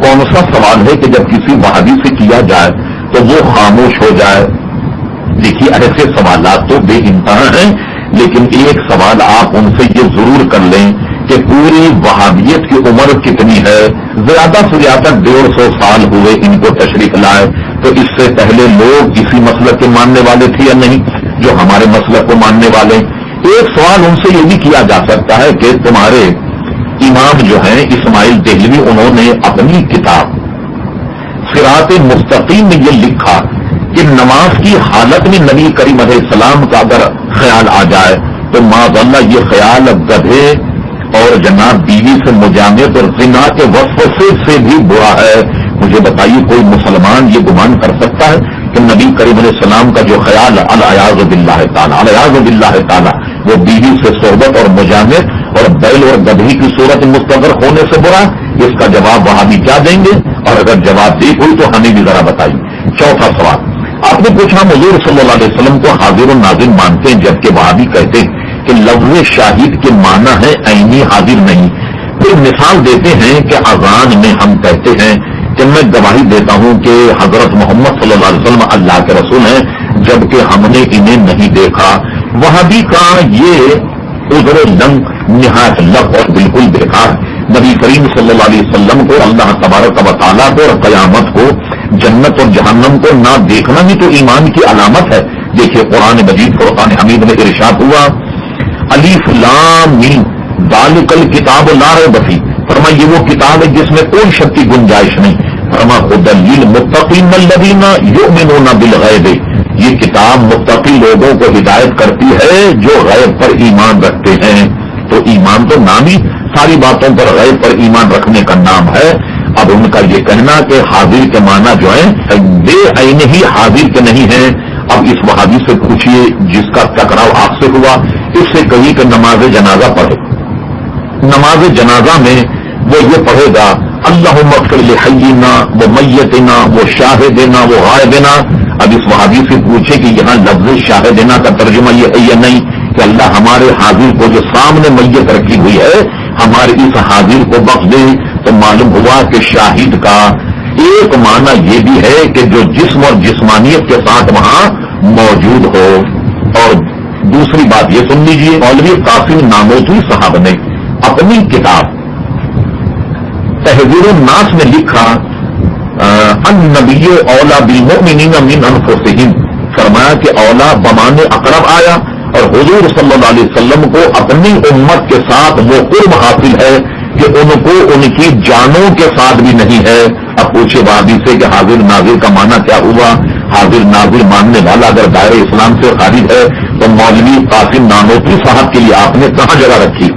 کون سا سوال ہے کہ جب کسی وہابی سے کیا جائے تو وہ خاموش ہو جائے؟ دیکھیے ایسے سوالات تو بے انتہا ہیں، لیکن ایک سوال آپ ان سے یہ ضرور کر لیں کہ پوری وہابیت کی عمر کتنی ہے؟ زیادہ سے زیادہ 150 سال ہوئے ان کو تشریف لائے، تو اس سے پہلے لوگ اسی مسلک کے ماننے والے تھے یا نہیں جو ہمارے مسلک کو ماننے والے؟ ایک سوال ان سے یہ بھی کیا جا سکتا ہے کہ تمہارے امام جو ہیں اسماعیل دہلوی، انہوں نے اپنی کتاب صراط مستقیم میں یہ لکھا کہ نماز کی حالت میں نبی کریم علیہ السلام کا اگر خیال آ جائے تو معاذ اللہ یہ خیال گدھے اور جناب بیوی سے مجامعت اور زنا کے وسوسے سے بھی برا ہے۔ مجھے بتائیے کوئی مسلمان یہ گمان کر سکتا ہے کہ نبی کریم علیہ السلام کا جو خیال الیاذ باللہ تعالی وہ بیوی سے صحبت اور مجامعت اور بیل اور گدھی کی صورت مستقر ہونے سے برا؟ اس کا جواب وہاں بھی کیا دیں گے؟ اور اگر جواب دی ہوئی تو ہمیں بھی ذرا بتائیے۔ چوتھا سوال آپ نے پوچھا حضور صلی اللہ علیہ وسلم کو حاضر و ناظر مانتے ہیں، جبکہ وہاں بھی کہتے ہیں کہ لفظ شاہد کے معنی ہے عینی حاضر نہیں۔ پھر مثال دیتے ہیں کہ اذان میں ہم کہتے ہیں کہ میں گواہی دیتا ہوں کہ حضرت محمد صلی اللہ علیہ وسلم اللہ کے رسول ہیں، جبکہ ہم نے انہیں نہیں دیکھا۔ وہابی کا یہ عذر لنگ نہایت لق اور بالکل بیکار۔ نبی کریم صلی اللہ علیہ وسلم کو، اللہ تبارک و تعالیٰ کو اور قیامت کو، جنت اور جہنم کو نہ دیکھنا بھی تو ایمان کی علامت ہے۔ دیکھیے قرآن مجید فرقان حمید میں ارشاد ہوا الف لام میم ذالک الکتاب لا ریب فیہ، فرمایا یہ وہ کتاب ہے جس میں کوئی شک کی گنجائش نہیں۔ فرمایا ھدی للمتقین الذین یؤمنون بالغیب، یہ کتاب متقی لوگوں کو ہدایت کرتی ہے جو غیب پر ایمان رکھتے ہیں۔ تو ایمان تو نام ہی ساری باتوں پر غیب پر ایمان رکھنے کا نام ہے۔ اب ان کا یہ کہنا کہ حاضر کے معنی جو ہے بے عین ہی حاضر کے نہیں ہے۔ اب اس وہابی سے پوچھئے جس کا ٹکراؤ آپ سے ہوا، اس سے کہی کہ نماز جنازہ پڑھے۔ نماز جنازہ میں وہ یہ پڑھے گا اللہم اغفر لحینا و میتنا و شاہدنا و غائبنا۔ اب اس وہابی سے پوچھے کہ یہاں لفظ شاہدنا کا ترجمہ یہ ہے یا نہیں کہ اللہ ہمارے حاضر کو جو سامنے میت رکھی ہوئی ہے ہمارے اس حاضر کو بخش دے۔ تو معلوم ہوا کہ شاہد کا ایک معنی یہ بھی ہے کہ جو جسم اور جسمانیت کے ساتھ وہاں موجود ہو۔ اور دوسری بات یہ سن لیجیے، مولوی قاسم نانوتوی صاحب نے اپنی کتاب تحذیر الناس میں لکھا النبی اولا بالمؤمنین من انفسہم، فرمایا کہ اولا بمانے اقرب آیا اور حضور صلی اللہ علیہ وسلم کو اپنی امت کے ساتھ وہ قرب حاصل ہے کہ ان کو ان کی جانوں کے ساتھ بھی نہیں ہے۔ اب پوچھے وہابی سے کہ حاضر ناظر کا معنی کیا ہوا؟ حاضر ناظر ماننے والا اگر دائرہ اسلام سے خارج ہے تو مولوی قاسم نانوتوی صاحب کے لیے آپ نے کہاں جگہ رکھی؟